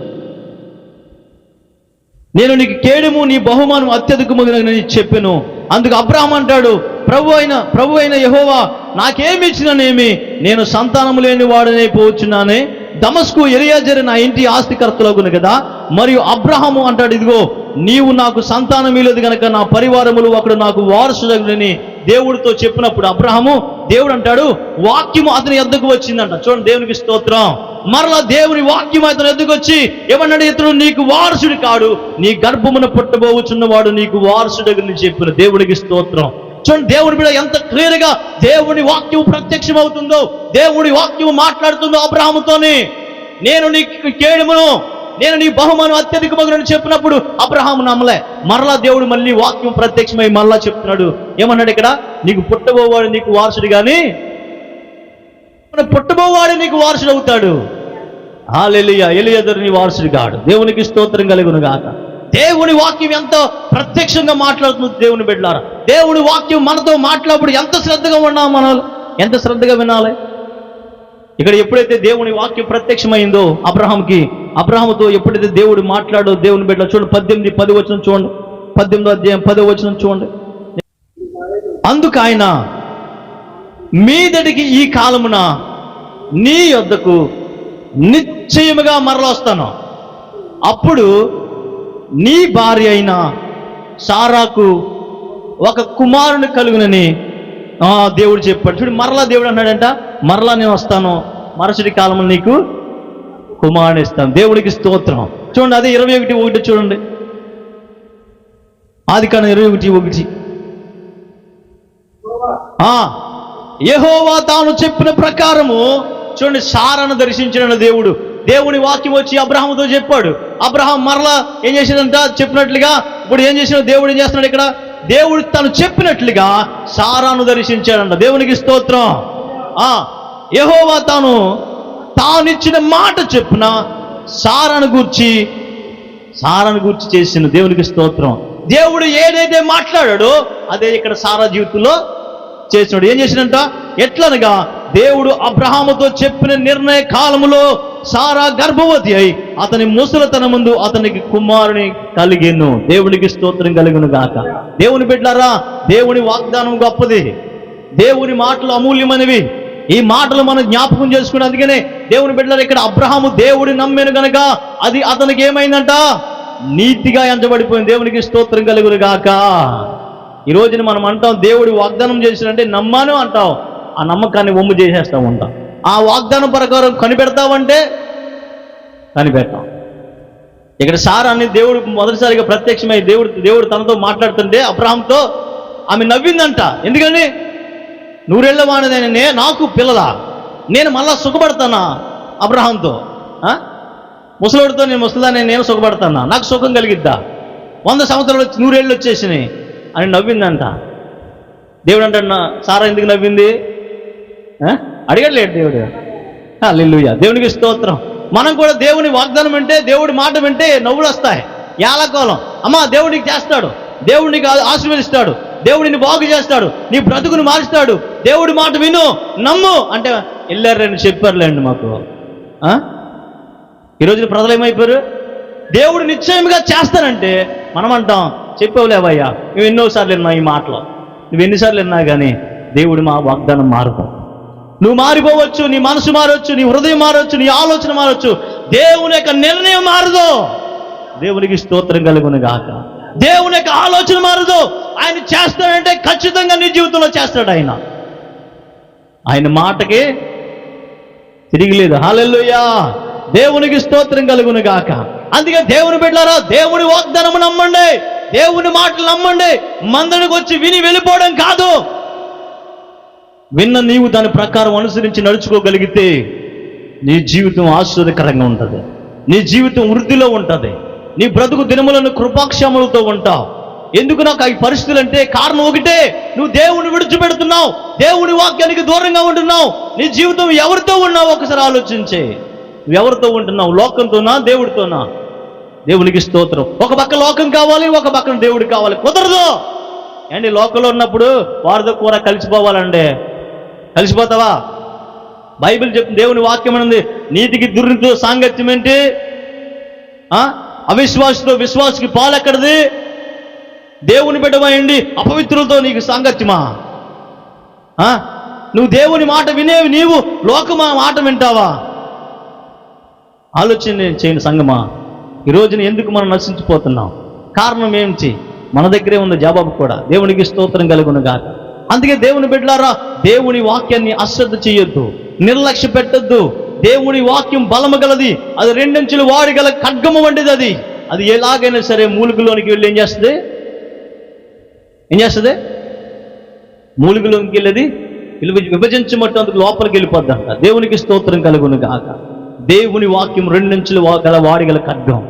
నేను నీకు కేడుము, నీ బహుమానం అత్యధికముగా చెప్పాను. అందుకు అబ్రహాం అంటాడు, ప్రభు అయిన యెహోవా నాకేమి ఇచ్చిననేమి, నేను సంతానము లేని వాడనే పోవచ్చున్నానే. దమస్కు ఎలియాజరు నా ఇంటి ఆస్తికర్తలగును కదా. మరియు అబ్రహాము అంటాడు, ఇదిగో నీవు నాకు సంతానం ఇలేదు గనక నా పరివారములు అక్కడ నాకు వారసులని దేవుడితో చెప్పినప్పుడు అబ్రహాము, దేవుడు అంటాడు వాక్యము అతని యొద్దకు వచ్చిందంట. చూడండి, దేవునికి స్తోత్రం. మరలా దేవుని వాక్యం అతను ఎదుకొచ్చి ఏమన్నాడు, ఇతడు నీకు వారసుడు కాడు, నీ గర్భమున పుట్టబోచున్నవాడు నీకు వారసుడని చెప్పిన దేవునికి స్తోత్రం. చూడండి, దేవుని బిడ్డ ఎంత క్లియర్గా దేవుని వాక్యం ప్రత్యక్షం అవుతుందో, దేవుడి వాక్యం మాట్లాడుతుందో అబ్రహాముతోని. నేను నీకు కేడుమును, నేను నీ బహుమానం అత్యధికమగునని చెప్పినప్పుడు అబ్రహాము నమ్మలే. మరలా దేవుడు మళ్ళీ వాక్యం ప్రత్యక్షమై మరలా చెప్తున్నాడు. ఏమన్నాడు ఇక్కడ, నీకు పుట్టబోవాడు నీకు వారసుడు కానీ పుట్టబోవాడు నీకు వారసుడు అవుతాడు. హల్లెలూయా. ఎలియెజరు నీ వారసుడు కాడు. దేవునికి స్తోత్రం కలుగును గాక. దేవుని వాక్యం ఎంతో ప్రత్యక్షంగా మాట్లాడుతుంది దేవుని బిడ్డలారా. దేవుని వాక్యం మనతో మాట్లాడు ఎంత శ్రద్ధగా ఉన్నాం, మనం ఎంత శ్రద్ధగా వినాలి. ఇక్కడ ఎప్పుడైతే దేవుని వాక్యం ప్రత్యక్షమైందో అబ్రహాముతో ఎప్పుడైతే దేవుడు మాట్లాడో దేవుని బిడ్డ చూడండి, 18:10 వచనం చూడండి, 18వ అధ్యాయం 10వ వచనం చూడండి. అందుకు ఆయన, మీదటికి ఈ కాలమున నీ యొద్దకు నిశ్చయముగా మరలా వస్తాను, అప్పుడు నీ భార్య అయిన సారాకు ఒక కుమారుని కలుగునని దేవుడు చెప్పాడు. చూడు, మరలా దేవుడు అన్నాడంట, మరలా నేను వస్తాను, మరుసటి కాలంలో నీకు కుమారుని ఇస్తాను. దేవుడికి స్తోత్రం. చూడండి, అదే 21:1 చూడండి, ఆదికాండం 21:1. యెహోవా తాను చెప్పిన ప్రకారము చూడండి, సారాను దర్శించిన దేవుడు. దేవుని వాక్యం వచ్చి అబ్రహాముతో చెప్పాడు. అబ్రహాం మరలా ఏం చేశాడంట, చెప్పినట్లుగా ఇప్పుడు ఏం చేసిన దేవుడు ఏం చేస్తున్నాడు ఇక్కడ, దేవుడు తను చెప్పినట్లుగా సారాను దర్శించాడంట. దేవునికి స్తోత్రం. యెహోవా తానిచ్చిన మాట చెప్పున సారాను గూర్చి చేసిన దేవునికి స్తోత్రం. దేవుడు ఏదైతే మాట్లాడాడో అదే ఇక్కడ సారా జీవితంలో చేసినాడు. ఏం చేసినంట, ఎట్లనగా దేవుడు అబ్రహాముతో చెప్పిన నిర్ణయ కాలములో సారా గర్భవతి అయి అతని ముసలితన ముందు అతనికి కుమారుని కలిగెను. దేవునికి స్తోత్రం కలుగును గాక. దేవుని బిడ్డలారా, దేవుని వాగ్దానం గొప్పది, దేవుని మాటలు అమూల్యమైనవి. ఈ మాటలు మనం జ్ఞాపకం చేసుకుని, అందుకనే దేవుని బిడ్డలారా, ఇక్కడ అబ్రహాము దేవుడి నమ్మెను గనక అది అతనికి ఏమైందంట, నీతిగా ఎంచబడిపోయింది. దేవునికి స్తోత్రం కలుగును గాక. ఈ రోజున మనం అంటాం, దేవుడు వాగ్దానం చేసినంటే నమ్మాను అంటాం, ఆ నమ్మకాన్ని ఒమ్ము చేసేస్తూ ఉంటాం. ఆ వాగ్దానం ప్రకారం కనిపెడతావంటే కనిపెడతాం. ఇక్కడ సారాన్ని దేవుడు మొదటిసారిగా ప్రత్యక్షమై దేవుడు తనతో మాట్లాడుతుంటే అబ్రహాంతో ఆమె నవ్విందంట. ఎందుకని, నూరెళ్ళవాడిని నాకు పిల్లలా, నేను మళ్ళా సుఖపడతానా అబ్రహాంతో, ముసలోడితో నేను ముసలిదాన్ని నేను సుఖపడతానా, నాకు సుఖం కలిగిద్దా, 100 సంవత్సరాలు 100 ఏళ్ళు వచ్చేసినాయి అని నవ్విందంట. దేవుడు అంటాడు, సారా ఎందుకు నవ్వింది అడిగట్లేడు దేవుడు. హల్లెలూయా. దేవునికి స్తోత్రం. మనం కూడా దేవుని వాగ్దానం వింటే, దేవుడి మాట వింటే నవ్వులు వస్తాయి. ఏలకోలం అమ్మా, దేవుడికి చేస్తాడు, దేవుడికి ఆశీర్వదిస్తాడు, దేవుడిని బాగు చేస్తాడు, నీ బ్రతుకుని మారుస్తాడు. దేవుడి మాట విను, నమ్ము అంటే వెళ్ళారండి, చెప్పారులేండి మాకు. ఈరోజు ప్రజలు ఏమైపోయారు, దేవుడు నిశ్చయంగా చేస్తానంటే మనం అంటాం, చెప్పవులేవయ్యా, నువ్వు ఎన్నోసార్లు విన్నా ఈ మాటలో, నువ్వు ఎన్నిసార్లు విన్నా కానీ దేవుడు మా వాగ్దానం మారుతావు. నువ్వు మారిపోవచ్చు, నీ మనసు మారవచ్చు, నీ హృదయం మారవచ్చు, నీ ఆలోచన మారవచ్చు, దేవుని యొక్క నిర్ణయం మారదు. దేవునికి స్తోత్రం కలుగును గాక. దేవుని యొక్క ఆలోచన మారదు. ఆయన చేస్తాడంటే ఖచ్చితంగా నీ జీవితంలో చేస్తాడు. ఆయన మాటకి తిరిగిలేదు. హల్లెలూయా. దేవునికి స్తోత్రం కలుగును గాక. అందుకే దేవుని బిడ్డలారా, దేవుని వాగ్దానము నమ్మండి, దేవుని మాటలు నమ్మండి. మందనికి వచ్చి విని వెళ్ళిపోవడం కాదు. విన్న నీవు దాని ప్రకారం అనుసరించి నడుచుకోగలిగితే నీ జీవితం ఆశీర్వాదకరంగా ఉంటుంది, నీ జీవితం వృద్ధిలో ఉంటుంది, నీ బ్రతుకు దినములను కృపాక్షేమలతో ఉంటావు. ఎందుకు నాకు ఈ పరిస్థితులు అంటే కారణం ఒకటే, నువ్వు దేవుని విడిచిపెడుతున్నావు, దేవుని వాక్యానికి దూరంగా ఉంటున్నావు. నీ జీవితం ఎవరితో ఉన్నావు ఒకసారి ఆలోచించే. నువ్వు ఎవరితో ఉంటున్నావు, లోకంతోనా దేవుడితోనా? దేవునికి స్తోత్రం. ఒక పక్క లోకం కావాలి, ఒక పక్కన దేవుడు కావాలి, కుదరదు అండి. లోకంలో ఉన్నప్పుడు వారితో కూడా కలిసిపోవాలండి, కలిసిపోతావా? బైబిల్ చెప్తుంది, దేవుని వాక్యం ఉంది, నీతికి దుర్నీతితో సాంగత్యం ఏంటి, అవిశ్వాసతో విశ్వాసకి పాలెక్కడిది? దేవుని బిడ్డమైండి అపవిత్రులతో నీకు సాంగత్యమా? నువ్వు దేవుని మాట వినేవి నీవు లోకమా మాట వింటావా? ఆలోచన చేయని సంగమా. ఈ రోజున ఎందుకు మనం నశించిపోతున్నాం? కారణం ఏంటి? మన దగ్గరే ఉంది జవాబు కూడా. దేవునికి స్తోత్రం కలుగును గాక. అందుకే దేవుని బిడ్డలారా, దేవుని వాక్యాన్ని అశ్రద్ధ చేయొద్దు, నిర్లక్ష్య పెట్టొద్దు. దేవుని వాక్యం బలము గలది, అది రెండంచులు వాడగల ఖడ్గము వంటిది. అది ఎలాగైనా సరే మూలుగులోనికి వెళ్ళి ఏం చేస్తుంది? మూలుగులోనికి వెళ్ళేది విభజించమట్టు లోపలికి వెళ్ళిపోద్దంట. దేవునికి స్తోత్రం కలుగును గాక. దేవుని వాక్యం రెండంచులు గల వాడగల ఖడ్గం.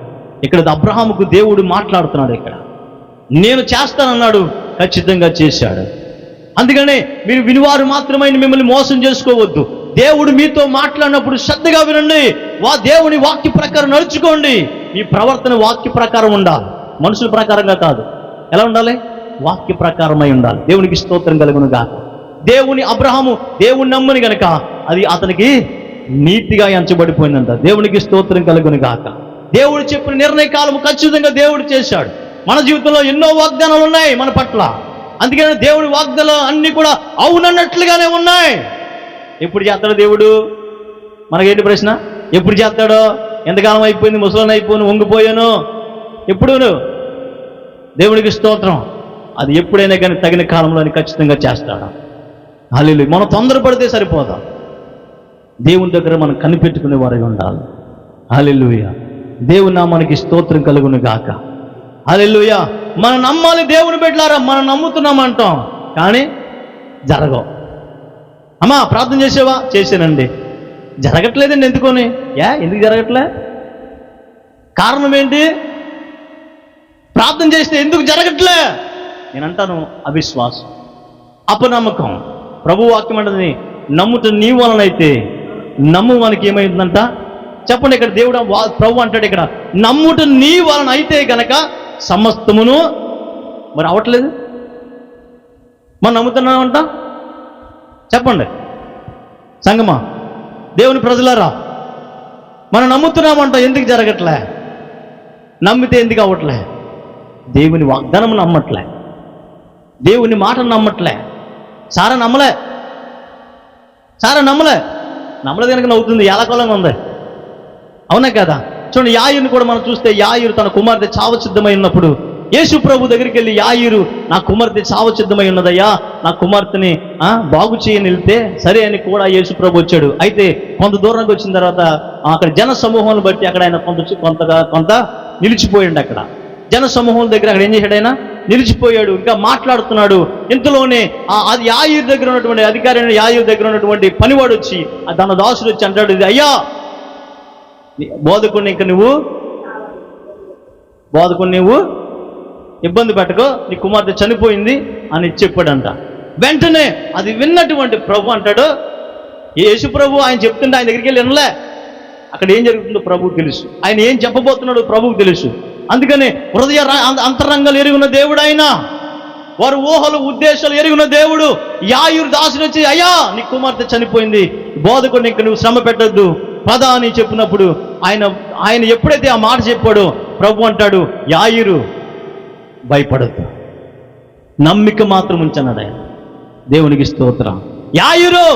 ఇక్కడ అబ్రహాముకు దేవుడు మాట్లాడుతున్నాడు. ఇక్కడ నేను చేస్తానన్నాడు, ఖచ్చితంగా చేశాడు. అందుకనే మీరు వినివారు మాత్రమే మిమ్మల్ని మోసం చేసుకోవద్దు. దేవుడు మీతో మాట్లాడినప్పుడు శ్రద్ధగా వినండి. దేవుని వాక్య ప్రకారం నడుచుకోండి. మీ ప్రవర్తన వాక్య ప్రకారం ఉండాలి, మనుషుల ప్రకారంగా కాదు. ఎలా ఉండాలి? వాక్య ప్రకారమై ఉండాలి. దేవునికి స్తోత్రం కలుగును గాక. అబ్రహాము దేవుని నమ్ముని గనక అది అతనికి నీతిగా ఎంచబడిపోయిందంట. దేవునికి స్తోత్రం కలుగును గాక. దేవుడు చెప్పిన నిర్ణయ కాలము ఖచ్చితంగా దేవుడు చేశాడు. మన జీవితంలో ఎన్నో వాగ్దానాలు ఉన్నాయి మన పట్ల. అందుకని దేవుడి వాగ్దానాలు అన్ని కూడా అవునన్నట్లుగానే ఉన్నాయి. ఎప్పుడు చేస్తాడు దేవుడు? మనకేంటి ప్రశ్న? ఎప్పుడు చేస్తాడో? ఎంతకాలం అయిపోయింది, ముసలిని అయిపోను, వంగిపోయాను. ఎప్పుడు? దేవునికి స్తోత్రం. అది ఎప్పుడైనా కానీ తగిన కాలంలో ఖచ్చితంగా చేస్తాడు. హల్లెలూయా. మనం తొందరపడితే సరిపోదాం. దేవుని దగ్గర మనం కనిపెట్టుకునే వారిగా ఉండాలి. హల్లెలూయా. దేవుని నామానికి స్తోత్రం కలుగును గాక. హల్లెలూయా. మనం నమ్మాలి. దేవుని బిడ్డలారా, మనం నమ్ముతున్నామంటాం కానీ జరగవు. అమ్మా ప్రార్థన చేసేవా? చేశానండి. జరగట్లేదండి. ఎందుకు జరగట్లే? కారణం ఏంటి? ప్రార్థన చేస్తే ఎందుకు జరగట్లే? నేను అంటాను, అవిశ్వాసం, అపనమ్మకం. ప్రభు వాక్యం అంటది, నమ్ముట నీ వలనైతే నమ్ము. మనకి ఏమైందంట చెప్పండి. ఇక్కడ దేవుడు ప్రభు అంటాడు, ఇక్కడ నమ్ముట నీ వలన అయితే గనక సమస్తమును. మరి అవట్లేదు. మనం నమ్ముతున్నామంట. చెప్పండి సంగమా, దేవుని ప్రజలారా, మనం నమ్ముతున్నామంట. ఎందుకు జరగట్లే? నమ్మితే ఎందుకు అవ్వట్లే? దేవుని వాగ్దానం నమ్మట్లే, దేవుని మాట నమ్మట్లే. సారా నమ్మలే కనుక నవ్వుతుంది. ఎలాకోలంగా ఉంది. అవునా కదా? చూడండి, యాయిరుని కూడా మనం చూస్తే, యాయిరు తన కుమార్తె చావు సిద్ధమై ఉన్నప్పుడు యేసు ప్రభు దగ్గరికి వెళ్ళి, యాయిరు నా కుమార్తె చావు సిద్ధమై ఉన్నదయ్యా, నా కుమార్తెని బాగు చేయని వెళ్తే సరే అని కూడా యేసు ప్రభు వచ్చాడు. అయితే కొంత దూరంగా వచ్చిన తర్వాత అక్కడ జన సమూహాన్ని బట్టి అక్కడ ఆయన కొంత నిలిచిపోయాడు. అక్కడ జన సమూహం దగ్గర అక్కడ ఏం చేశాడు? ఆయన నిలిచిపోయాడు, ఇంకా మాట్లాడుతున్నాడు. ఇంతలోనే అది యాయిరు దగ్గర ఉన్నటువంటి అధికారి, యాయిరు దగ్గర ఉన్నటువంటి పనివాడు వచ్చి, తన దాసుడు వచ్చి అంటాడు, ఇది అయ్యా బోధకుడిని నువ్వు ఇబ్బంది పెట్టకో, నీ కుమార్తె చనిపోయింది అని చెప్పాడంట. వెంటనే అది విన్నటువంటి ప్రభు అంటాడు, యేసు ప్రభు ఆయన చెప్తుంటే ఆయన దగ్గరికి వెళ్ళి వినలే. అక్కడ ఏం జరుగుతుందో ప్రభువు తెలుసు, ఆయన ఏం చెప్పబోతున్నాడో ప్రభువుకు తెలుసు. అందుకని హృదయ అంతరంగాలు ఎరుగున్న దేవుడు ఆయన, వారు ఊహలు ఉద్దేశాలు ఎరుగున్న దేవుడు. యాయిరు దాసుని వచ్చి, అయ్యా నీ కుమార్తె చనిపోయింది, బోధకుడిని ఇంక నువ్వు శ్రమ పెట్టద్దు పద అని చెప్పినప్పుడు ఆయన ఎప్పుడైతే ఆ మాట చెప్పాడో ప్రభు అంటాడు, యాయిరు భయపడద్దు, నమ్మిక మాత్రం ఉంచన్నాడు ఆయన. దేవునికి స్తోత్రం. యాయిరు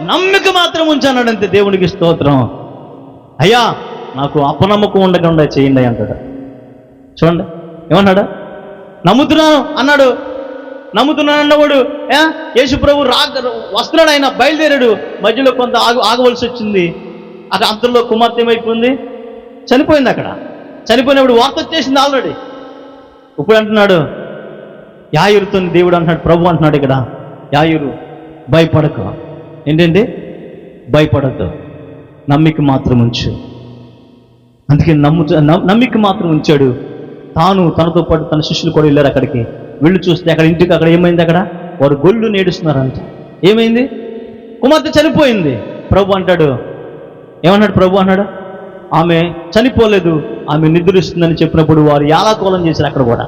నమ్మిక మాత్రం ఉంచన్నాడంతే. దేవునికి స్తోత్రం. అయ్యా నాకు అపనమ్మకం ఉండకుండా చేయండి అంటాడు. చూడండి ఏమన్నాడు? నమ్ముతున్నాను అన్నాడు. నమ్ముతున్నాను అన్నవాడు యేసు ప్రభు వస్తున్నాడు. ఆయన బయలుదేరాడు. మధ్యలో కొంత ఆగవలసి వచ్చింది. అక్కడ అంతలో కుమార్తె ఏమైపోయింది? చనిపోయింది. అక్కడ చనిపోయినప్పుడు వార్త వచ్చేసింది ఆల్రెడీ. ఇప్పుడు అంటున్నాడు యాయిరుతో దేవుడు అంటున్నాడు, ప్రభు అంటున్నాడు ఇక్కడ, యాయిరు భయపడకు. ఏంటండి? భయపడద్దు, నమ్మిక మాత్రం ఉంచు. అందుకే నమ్మిక మాత్రం ఉంచాడు. తనతో పాటు తన శిష్యులు కూడా వెళ్ళారు. అక్కడికి వెళ్ళి చూస్తే అక్కడ ఇంటికి అక్కడ ఏమైంది? అక్కడ వారు గొల్లు నేడుస్తున్నారంట. ఏమైంది? కుమార్తె చనిపోయింది. ప్రభు అంటాడు, ఏమన్నాడు? ప్రభు అన్నాడు, ఆమె చనిపోలేదు, ఆమె నిద్రిస్తుందని చెప్పినప్పుడు వారు యాలాకోలం చేశారు. అక్కడ కూడా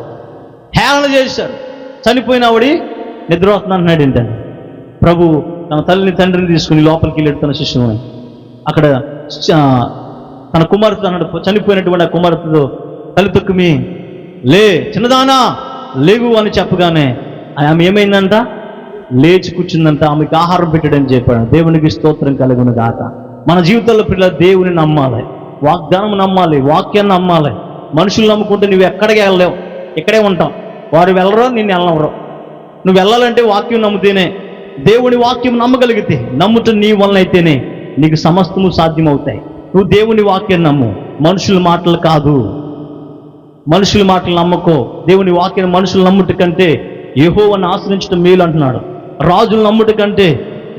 హేళన చేశారు. చనిపోయిన ఆవిడి నిద్ర వస్తుంది అంటున్నాడు. ఏంటని ప్రభు తన తల్లిని తండ్రిని తీసుకుని లోపలికి వెళ్ళాడు తన శిష్యుని. అక్కడ తన కుమార్తె అన్నాడు, చనిపోయినటువంటి ఆ కుమార్తెతో తల్లి తొక్కుమి, లే చిన్నదానా లేగు అని చెప్పగానే ఆమె ఏమైందంట? లేచి కూర్చుందంట. ఆమెకు ఆహారం పెట్టాడని చెప్పాడు. దేవునికి స్తోత్రం కలుగును గాక. మన జీవితంలో పిల్లలు దేవుని నమ్మాలి, వాగ్దానం నమ్మాలి, వాక్యాన్ని నమ్మాలి. మనుషులు నమ్ముకుంటే నువ్వు ఎక్కడికి వెళ్ళలేవు, ఇక్కడే ఉంటాం. వారు వెళ్ళరో నిన్ను వెళ్ళవరో. నువ్వు వెళ్ళాలంటే వాక్యం నమ్ముతేనే, దేవుని వాక్యం నమ్మగలిగితే, నమ్ముట నీ వలన అయితేనే నీకు సమస్తము సాధ్యమవుతాయి. నువ్వు దేవుని వాక్యం నమ్ము, మనుషుల మాటలు కాదు. మనుషుల మాటలు నమ్మకో. దేవుని వాక్యం మనుషులు నమ్ముట కంటే యెహోవాను ఆశ్రయించడం మేలు అంటున్నాడు. రాజులు నమ్ముట కంటే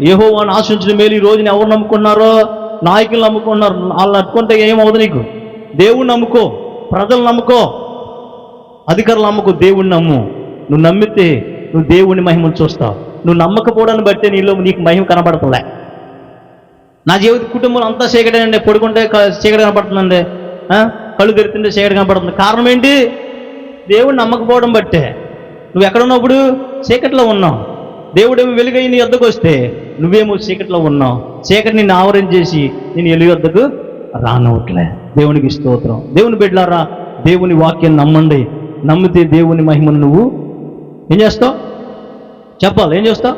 యెహోవాను ఆశ్రయించడం మేలు. ఈ రోజున ఎవరు నమ్ముకున్నారో? నాయకులు నమ్ముకున్నారు. వాళ్ళు నట్టుకుంటే ఏమవుతుంది నీకు? దేవుణ్ణి నమ్ముకో, ప్రజలు నమ్ముకో, అధికారులు నమ్ముకో. దేవుణ్ణి నమ్ము. నువ్వు నమ్మితే నువ్వు దేవుని మహిమను చూస్తావు. నువ్వు నమ్మకపోవడాన్ని బట్టి నీలో నీకు మహిమ కనబడతలే. నా జీవిత కుటుంబంలో అంతా చీకటండి, పడుకుంటే చీకటి కనపడుతుందండి, కళ్ళు తెరుతుంటే చీకటి కనపడుతుంది. కారణం ఏంటి? దేవుడిని నమ్మకపోవడం బట్టే. నువ్వు ఎక్కడున్నప్పుడు చీకట్లో ఉన్నావు. దేవుడేమో వెలుగై నీ వద్దకు వస్తే నువ్వేమో చీకట్లో ఉన్నావు. చీకటి నిన్ను ఆవరించేసి నేను వెలుగు వద్దకు రానవట్లే. దేవునికి స్తోత్రం. దేవుని బిడ్డలారా, దేవుని వాక్యం నమ్మండి. నమ్మితే దేవుని మహిమను నువ్వు ఏం చేస్తావు? చెప్పాలి. ఏం చేస్తావు?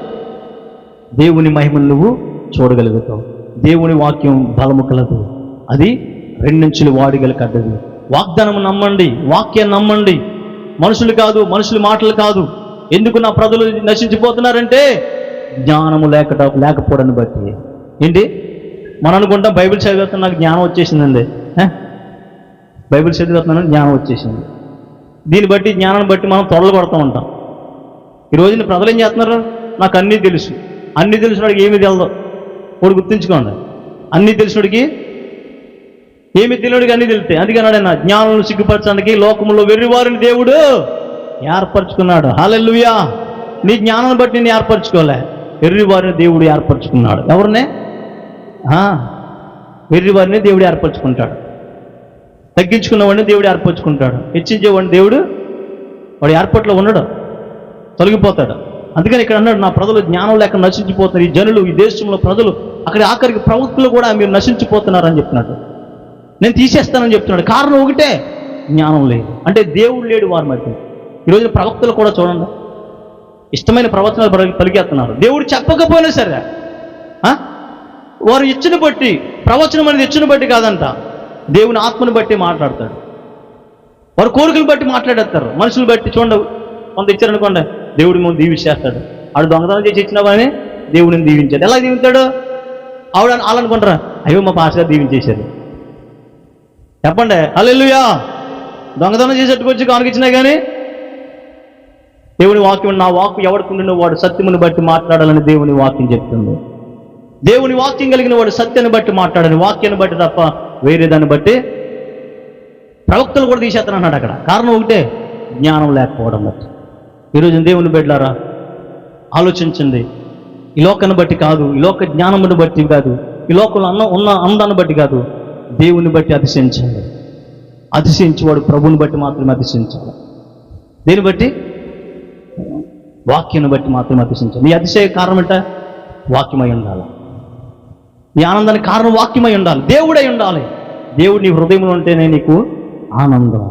దేవుని మహిమను నువ్వు చూడగలుగుతావు. దేవుని వాక్యం బలము కలదు, అది రెండంచులు వాడిగల కడ్డది. వాగ్దానం నమ్మండి, వాక్యం నమ్మండి. మనుషులు కాదు, మనుషుల మాటలు కాదు. ఎందుకు నా ప్రజలు నశించిపోతున్నారంటే జ్ఞానము లేకపోవడాన్ని బట్టి. ఏంటి మనం అనుకుంటాం, బైబిల్ చదివేస్తాను నాకు జ్ఞానం వచ్చేసిందండి. బైబిల్ చదివేస్తున్నాను జ్ఞానం వచ్చేసింది. దీన్ని బట్టి జ్ఞానాన్ని బట్టి మనం త్వరలు కొడుతూ ఉంటాం. ఈ రోజున ప్రజలు ఏం చేస్తున్నారు? నాకు అన్నీ తెలుసు. అన్నీ తెలిసినోడికి ఏమీ తెలదు. వాడు గుర్తుంచుకోండి, అన్నీ తెలిసినోడికి ఏమి తెలియడికి అన్నీ తెలుస్తాయి. అందుకన్నాడైనా జ్ఞానం సిగ్గుపరచడానికి లోకంలో వెర్రివారిని దేవుడు ఏర్పరచుకున్నాడు. హల్లెలూయా. నీ జ్ఞానాన్ని బట్టి నేను ఏర్పరచుకోలే, వెర్రివారిని దేవుడు ఏర్పరచుకున్నాడు. ఎవరినే? వెర్రివారిని దేవుడు ఏర్పరచుకుంటాడు. తగ్గించుకున్నవాడిని దేవుడు ఏర్పరచుకుంటాడు. హెచ్చించేవాడిని దేవుడు వాడు ఏర్పాట్లో ఉండడు, తొలగిపోతాడు. అందుకని ఇక్కడ అన్నాడు, నా ప్రజలు జ్ఞానం లేక నశించిపోతున్నారు. ఈ జనులు, ఈ దేశంలో ప్రజలు, అక్కడ ఆఖరికి ప్రవక్తలు కూడా మీరు నశించిపోతున్నారని చెప్తున్నాడు. నేను తీసేస్తానని చెప్తున్నాడు. కారణం ఒకటే, జ్ఞానం లేదు. అంటే దేవుడు లేడు వారి మధ్య. ఈరోజు ప్రవక్తలు కూడా చూడండి, ఇష్టమైన ప్రవచనాలు పలికేస్తున్నారు. దేవుడు చెప్పకపోయినా సరే వారు ఇచ్చిన బట్టి, ప్రవచనం అనేది ఇచ్చిన బట్టి కాదంట, దేవుని ఆత్మను బట్టి మాట్లాడతాడు. వారు కోరికలు బట్టి మాట్లాడేస్తారు. మనుషులు బట్టి చూడండి, కొంత ఇచ్చారనుకోండి, దేవుడి ముందు దీవించేస్తాడు. ఆడు దొంగతనం చేసి ఇచ్చినావని దేవుడిని దీవించాడు. ఎలా దీవించాడు? ఆవిడ వాళ్ళనుకుంటారా, అయ్యో మా పాస్టర్ గారు దీవించేశారు. చెప్పండి హల్లెలూయా. దొంగతనం చేసేట్టుకొచ్చి కానుకిచ్చినా కానీ దేవుని వాక్యం, నా వాక్కు ఎవడుకుండిన వాడు సత్యముని బట్టి మాట్లాడాలని దేవుని వాక్యం చెప్తుంది. దేవుని వాక్యం కలిగిన వాడు సత్యాన్ని బట్టి మాట్లాడని, వాక్యాన్ని బట్టి తప్ప వేరే దాన్ని బట్టి. ప్రవక్తలు కూడా తీసేస్తానన్నాడు అక్కడ. కారణం ఒకటే, జ్ఞానం లేకపోవడం బట్టి. ఈరోజు దేవుని బిడ్డలారా ఆలోచించండి. ఈ లోకాన్ని బట్టి కాదు, ఈ లోక జ్ఞానమును బట్టి కాదు, ఈ లోకంలో ఉన్న అందాన్ని బట్టి కాదు, దేవుని బట్టి అతిశయించండి. అతిశయించేవాడు ప్రభువుని బట్టి మాత్రమే అతిశయించాలి. దేని బట్టి? వాక్యాన్ని బట్టి మాత్రమే అతిశయించాలి. నీ అతిశయ కారణం ఏంట? వాక్యమై ఉండాలి. నీ ఆనందానికి కారణం వాక్యమై ఉండాలి, దేవుడై ఉండాలి. దేవుడు నీ హృదయంలో ఉంటేనే నీకు ఆనందం.